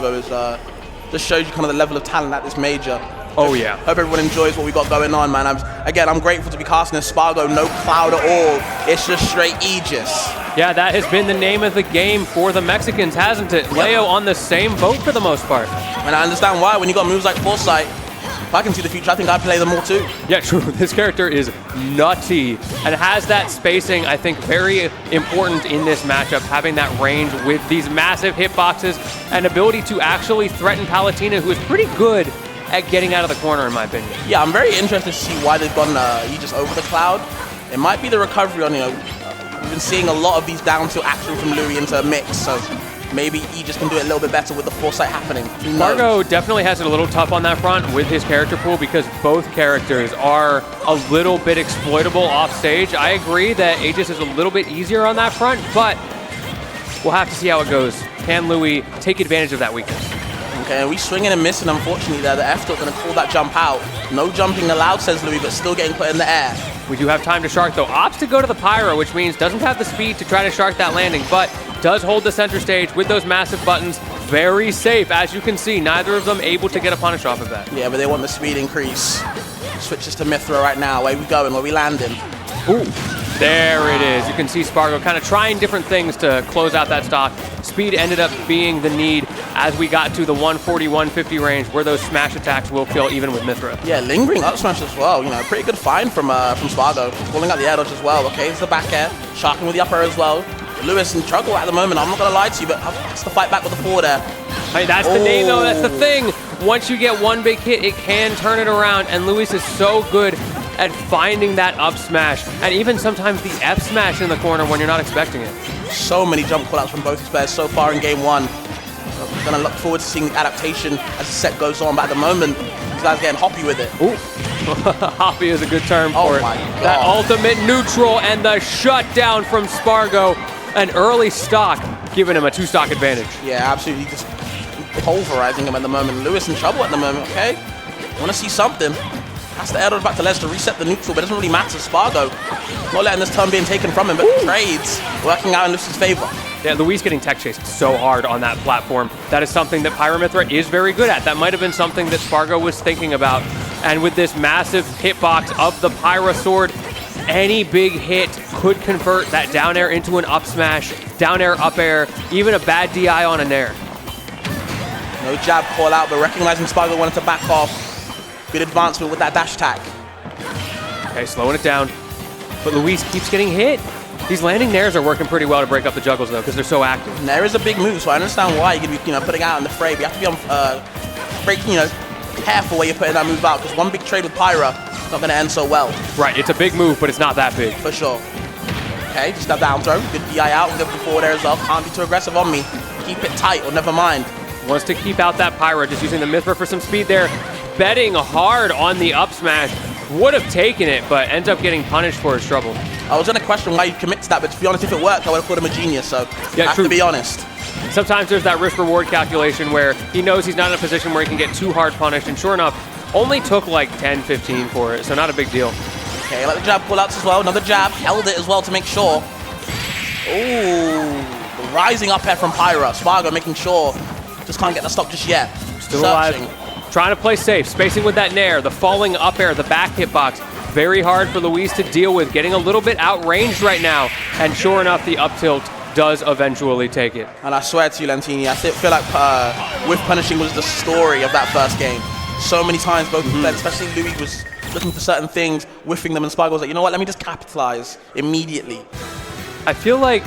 just shows you kind of the level of talent at this major. Oh yeah. Hope everyone enjoys what we got going on, man. I'm grateful to be casting as Spargo, no cloud at all. It's just straight Aegis. Yeah, that has been the name of the game for the Mexicans, hasn't it? Yep. Leo on the same boat for the most part. And I understand why. When you got moves like Foresight, if I can see the future, I think I'd play them more too. Yeah, true. This character is nutty and has that spacing, I think, very important in this matchup, having that range with these massive hitboxes and ability to actually threaten Palutena, who is pretty good at getting out of the corner, in my opinion. Yeah, I'm very interested to see why they've gone Aegis over the cloud. It might be the recovery on, we've been seeing a lot of these down tilt action from Louis into a mix, so maybe Aegis can do it a little bit better with the Foresight happening. Spargo definitely has it a little tough on that front with his character pool because both characters are a little bit exploitable off stage. I agree that Aegis is a little bit easier on that front, but we'll have to see how it goes. Can Louis take advantage of that weakness? Okay, we swinging and missing, unfortunately, there. The F-tilt going to call that jump out. No jumping allowed, says Louis, but still getting put in the air. We do have time to shark, though. Opts to go to the Pyra, which means doesn't have the speed to try to shark that landing, but does hold the center stage with those massive buttons. Very safe, as you can see. Neither of them able to get a punish off of that. Yeah, but they want the speed increase. Switches to Mythra right now. Where we going? Where we landing? Ooh, there it is. You can see Spargo kind of trying different things to close out that stock. Speed ended up being the need as we got to the 140, 150 range, where those smash attacks will kill even with Mythra. Yeah, lingering up smash as well. Pretty good find from Spargo. Pulling out the air dodge as well. Okay, it's the back air. Sharking with the upper as well. Lewis in trouble at the moment. I'm not going to lie to you, but has to fight back with the forward air. Hey, that's the name, though. That's the thing. Once you get one big hit, it can turn it around, and Lewis is so good at finding that up smash, and even sometimes the F smash in the corner when you're not expecting it. So many jump callouts from both players so far in game one. We're going to look forward to seeing adaptation as the set goes on, but at the moment, these guys are getting hoppy with it. Ooh. Hoppy is a good term for it. My God. That ultimate neutral and the shutdown from Spargo. An early stock, giving him a 2-stock advantage. Yeah, absolutely. Just pulverizing him at the moment. Lewis in trouble at the moment, okay? Want to see something. Has to air dodge back to ledge to reset the neutral, but it doesn't really matter. Spargo not letting this turn being taken from him, but trades working out in Lewis's favor. Yeah, Luis getting tech chased so hard on that platform. That is something that Pyra Mythra is very good at. That might have been something that Spargo was thinking about. And with this massive hitbox of the Pyra sword, any big hit could convert that down air into an up smash, down air, up air, even a bad DI on a nair. No jab call out, but recognizing Spargo wanted to back off. Good advancement with that dash attack. Okay, slowing it down. But Luis keeps getting hit. These landing nairs are working pretty well to break up the juggles, though, because they're so active. Nair is a big move, so I understand why you're going to be putting out in the fray. But you have to be on careful where you're putting that move out, because one big trade with Pyra is not going to end so well. Right, it's a big move, but it's not that big. For sure. Okay, just that down throw. Good DI out, good forward there as well. Can't be too aggressive on me. Keep it tight, or never mind. Wants to keep out that Pyra, just using the Mythra for some speed there. Betting hard on the up smash. Would have taken it, but ends up getting punished for his trouble. I was going to question why you commit to that, but to be honest, if it worked, I would have called him a genius, so yeah, I have to be honest. Sometimes there's that risk-reward calculation where he knows he's not in a position where he can get too hard punished, and sure enough, only took like 10, 15 for it, so not a big deal. Okay, I like the jab pull-outs as well. Another jab, held it as well to make sure. Ooh, rising up air from Pyra. Spargo making sure, just can't get the stock just yet. Still alive. Trying to play safe, spacing with that nair, the falling up air, the back hitbox. Very hard for Luis to deal with, getting a little bit outranged right now. And sure enough, the up tilt does eventually take it. And I swear to you, Lentini, I feel like whiff punishing was the story of that first game. So many times, both players, especially Louis, was looking for certain things, whiffing them, and Spargo was like, you know what, let me just capitalize immediately. I feel like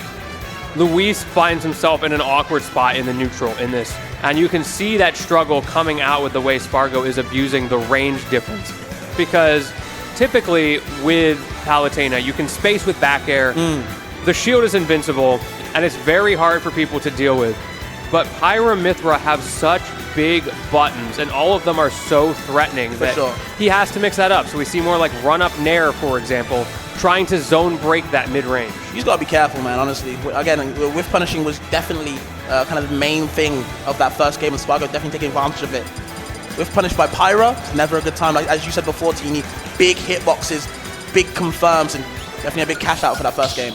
Luis finds himself in an awkward spot in the neutral in this. And you can see that struggle coming out with the way Spargo is abusing the range difference. Because typically with Palutena, you can space with back air. The shield is invincible, and it's very hard for people to deal with. But Pyra Mythra have such big buttons, and all of them are so threatening that he has to mix that up. So we see more like run-up nair, for example, trying to zone break that mid-range. He's got to be careful, man, honestly. Again, whiff punishing was definitely kind of the main thing of that first game, and Spargo definitely taking advantage of it. Whiff punished by Pyra, it's never a good time. Like, as you said before, you need big hitboxes, big confirms, and definitely a big cash out for that first game.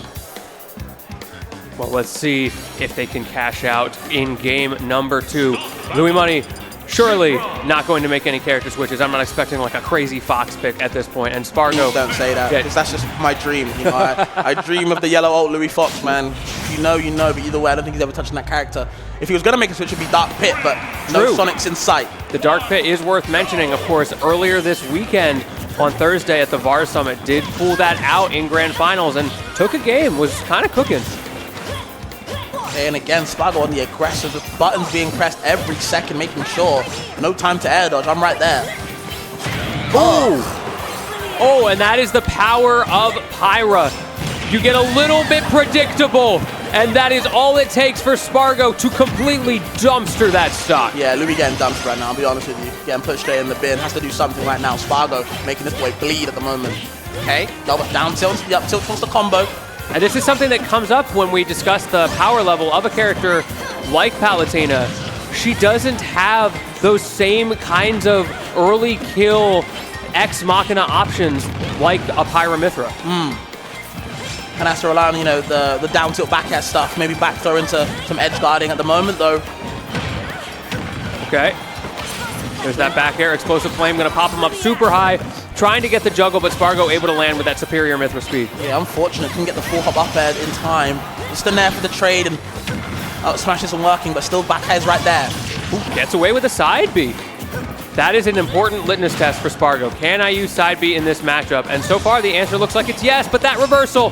Well, let's see if they can cash out in game number 2. Louis Money surely not going to make any character switches. I'm not expecting like a crazy Fox pick at this point. And Spargo. Don't say that, because that's just my dream. You know, I dream of the yellow alt Louis Fox, man. If you know, you know. But either way, I don't think he's ever touching that character. If he was going to make a switch, it'd be Dark Pit, but no Sonic's in sight. The Dark Pit is worth mentioning, of course. Earlier this weekend on Thursday at the VAR Summit, did pull that out in Grand Finals and took a game, was kind of cooking. And again, Spargo on the aggressive, with buttons being pressed every second, making sure no time to air dodge. I'm right there. Oh, and that is the power of Pyra. You get a little bit predictable, and that is all it takes for Spargo to completely dumpster that stock. Yeah, Louis getting dumped right now, I'll be honest with you. Getting put straight in the bin, has to do something right now. Spargo making this boy bleed at the moment. Okay, down tilt, the up tilt wants the combo. And this is something that comes up when we discuss the power level of a character like Palutena. She doesn't have those same kinds of early kill ex machina options like a Pyra Mythra. And has to rely on, you know, the down tilt back air stuff. Maybe back throw into some edge guarding at the moment, though. Okay. There's that back air. Explosive Flame going to pop him up super high. Trying to get the juggle, but Spargo able to land with that superior Mythra speed. Yeah, unfortunate. Couldn't get the full hop up air in time. Just in there for the trade, and smash isn't working, but still back air's right there. Ooh, gets away with a side B. That is an important litmus test for Spargo. Can I use side B in this matchup? And so far, the answer looks like it's yes, but that reversal.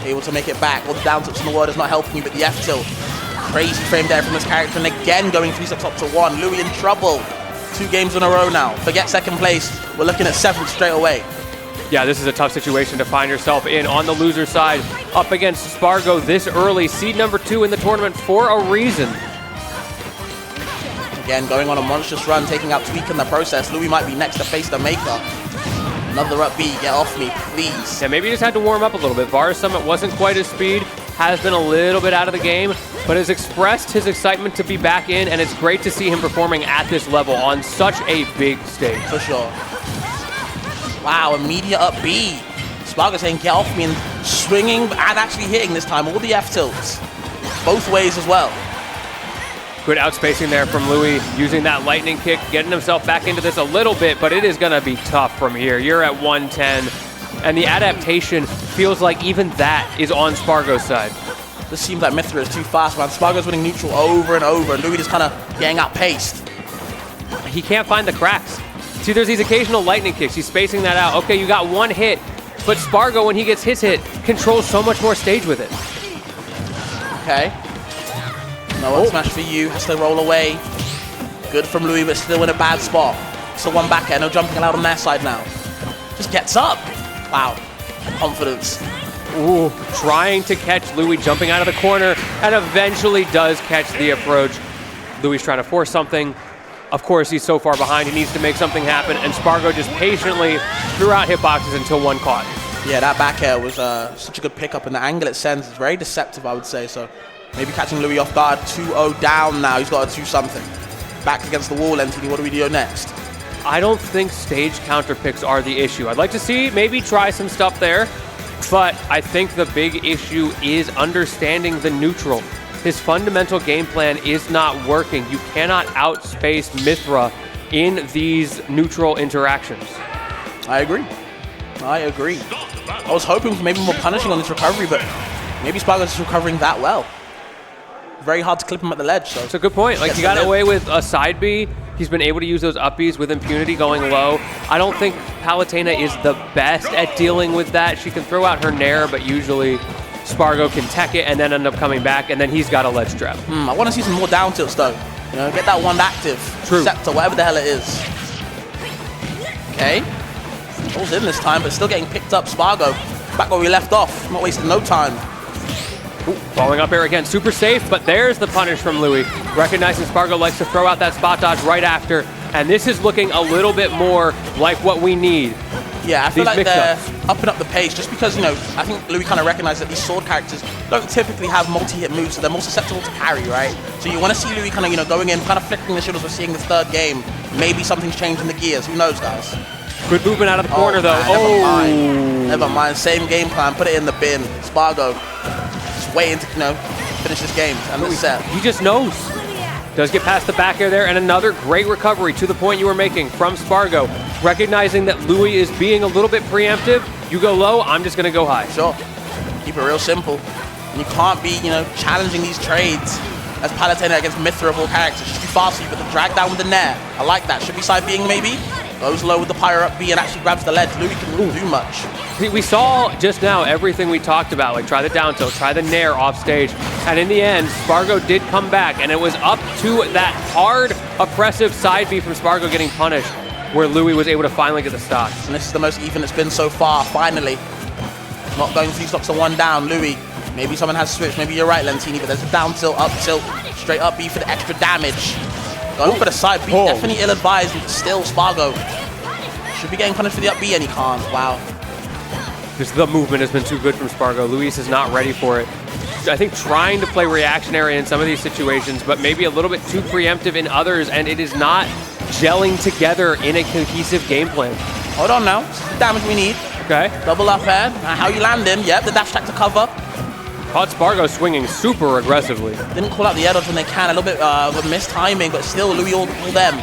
Able to make it back. All the down tilts in the world is not helping you, but the F tilt. Crazy frame there from this character, and again going 3 sets up to 1. Louis in trouble. 2 games in a row now. Forget second place. We're looking at 7th straight away. Yeah, this is a tough situation to find yourself in on the loser side. Up against Spargo this early. Seed number 2 in the tournament for a reason. Again, going on a monstrous run, taking out Tweak in the process. Louis might be next to face the Maker. Another up B. Get off me, please. Yeah, maybe he just had to warm up a little bit. VAR Summit wasn't quite his speed. Has been a little bit out of the game, but has expressed his excitement to be back in, and it's great to see him performing at this level on such a big stage. For sure. Wow, immediate up B. Spargo saying get off me, and swinging and actually hitting this time. All the F tilts. Both ways as well. Good outspacing there from Louis, using that lightning kick, getting himself back into this a little bit, but it is going to be tough from here. You're at 110. And the adaptation feels like even that is on Spargo's side. This seems like Mythra is too fast, man. Spargo's winning neutral over and over, and Louis just kind of getting outpaced. He can't find the cracks. See, there's these occasional lightning kicks. He's spacing that out. Okay, you got one hit, but Spargo, when he gets his hit, controls so much more stage with it. Okay. No up smash for you. Has to roll away. Good from Louis, but still in a bad spot. So one back air. No jumping allowed on their side now. Just gets up. Wow, confidence. Ooh, trying to catch Louis jumping out of the corner, and eventually does catch the approach. Louis trying to force something. Of course, he's so far behind, he needs to make something happen, and Spargo just patiently threw out hitboxes until one caught. Yeah, that back air was such a good pickup, and the angle it sends is very deceptive, I would say. So maybe catching Louis off guard. 2-0 down now. He's got to do something. Back against the wall, NTD. What do we do next? I don't think stage counter picks are the issue. I'd like to see maybe try some stuff there, but I think the big issue is understanding the neutral. His fundamental game plan is not working. You cannot outspace Mythra in these neutral interactions. I agree. I was hoping for maybe more punishing on this recovery, but maybe Spargo's recovering that well. Very hard to clip him at the ledge. So it's a good point. Like, he got away with a side B. He's been able to use those up Bs with impunity going low. I don't think Palutena is the best at dealing with that. She can throw out her Nair, but usually Spargo can tech it and then end up coming back, and then he's got a ledge trap. I want to see some more down tilts though. You know, get that one active. True. Scepter, whatever the hell it is. Okay. Pulls in this time, but still getting picked up. Spargo back where we left off. Not wasting no time. Ooh, following up here again, super safe, but there's the punish from Louis. Recognizing Spargo likes to throw out that spot dodge right after, and this is looking a little bit more like what we need. Yeah, I feel like they're upping up the pace just because, you know, I think Louis kind of recognized that these sword characters don't typically have multi-hit moves, so they're more susceptible to parry, right? So you want to see Louis kind of, you know, going in, kind of flicking the shields. We're seeing this third game. Maybe something's changed in the gears. Who knows, guys? Good movement out of the corner, though. Man, never mind. Same game plan. Put it in the bin. Spargo just waiting to, you know, finish this game and this set. He just knows. Does get past the back air there, and another great recovery to the point you were making from Spargo. Recognizing that Louis is being a little bit preemptive, you go low, I'm just going to go high. Sure. Keep it real simple. And you can't be, challenging these trades as Palutena against Mythra of all characters. Just too fast, so you put the drag down with the Nair. I like that. Should be side being maybe. Goes low with the Pyra up B and actually grabs the ledge. Louis can really do much. We saw just now everything we talked about, like try the down tilt, try the Nair off stage, and in the end, Spargo did come back, and it was up to that hard, oppressive side B from Spargo getting punished, where Louis was able to finally get the stock. And this is the most even it's been so far, finally. Not going 3 stocks to 1 down, Louis. Maybe someone has switched, maybe you're right, Lentini, but there's a down tilt, up tilt, straight up B for the extra damage. Going for the side B, definitely ill-advised, but still Spargo should be getting punished for the up B, and he can't. Wow. Just the movement has been too good from Spargo. Luis is not ready for it. I think trying to play reactionary in some of these situations, but maybe a little bit too preemptive in others, and it is not gelling together in a cohesive game plan. Hold on now. This is the damage we need. Okay. Double up air. How you land him. Yep, the dash attack to cover. Caught Spargo swinging super aggressively. Didn't call out the air dodge when they can. A little bit of missed timing, but still Louis all them.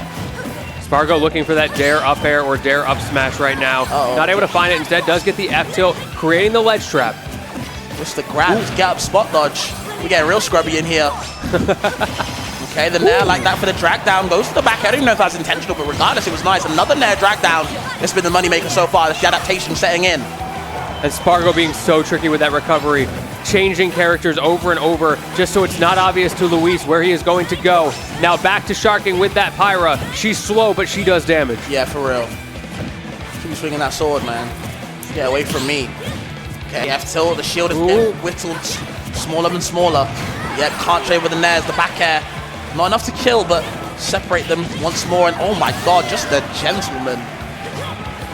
Spargo looking for that dare up air or dare up smash right now. Not able to find it. Instead, does get the F tilt, creating the ledge trap. Just the grab, just get up spot dodge. We're getting real scrubby in here. Okay, the Nair like that for the drag down. Goes to the back. I don't even know if that's intentional, but regardless, it was nice. Another Nair drag down. It's been the moneymaker so far. That's the adaptation setting in. And Spargo being so tricky with that recovery, changing characters over and over just so it's not obvious to Luis where he is going to go. Now back to sharking with that Pyra. She's slow, but she does damage. Yeah, for real. Keep swinging that sword, man. Get away from me. Okay, F tilt. The shield is getting whittled smaller and smaller. Yeah, can't trade with the Nairs. The back air. Not enough to kill, but separate them once more. And oh my god, just the gentleman.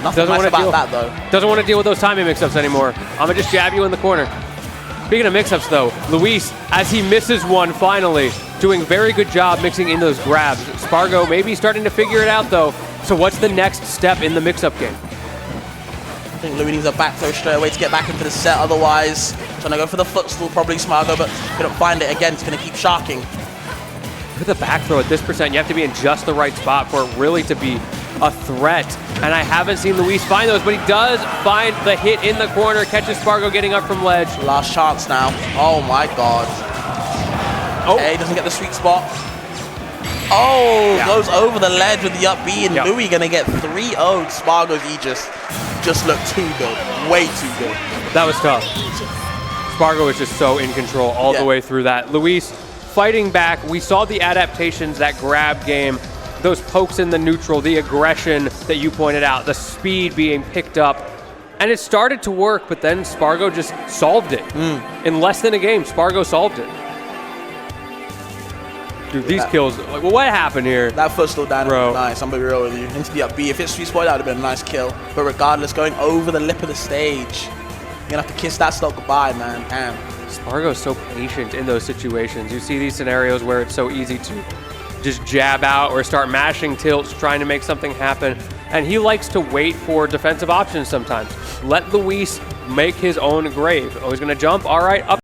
Nothing nice about that, though. Doesn't want to deal with those timing mix-ups anymore. I'm going to just jab you in the corner. Speaking of mix-ups, though, Luis, as he misses one finally, doing a very good job mixing in those grabs. Spargo maybe starting to figure it out, though. So what's the next step in the mix-up game? I think Louis needs a back throw straight away to get back into the set. Otherwise, trying to go for the footstool, probably Spargo, but if we don't find it again, it's going to keep sharking. Look at the back throw at this percent. You have to be in just the right spot for it really to be a threat. And I haven't seen Luis find those, but he does find the hit in the corner, catches Spargo getting up from ledge. Last chance now. Oh my god. Okay, doesn't get the sweet spot. Oh, goes over the ledge with the up B, and Louis gonna get 3-0'd. Spargo's Aegis just looked too good. Way too good. That was tough. Spargo was just so in control all the way through that. Luis fighting back. We saw the adaptations, that grab game, those pokes in the neutral, the aggression that you pointed out, the speed being picked up. And it started to work, but then Spargo just solved it. In less than a game, Spargo solved it. Dude, these kills, like, well, what happened here? That footstool down was nice, I'm gonna be real with you. Into the up B. If it's sweet spot, that would have been a nice kill. But regardless, going over the lip of the stage, you're gonna have to kiss that stock goodbye, man. Damn. Spargo's so patient in those situations. You see these scenarios where it's so easy to just jab out or start mashing tilts, trying to make something happen. And he likes to wait for defensive options sometimes. Let Luis make his own grave. Oh, he's gonna jump, all right, up.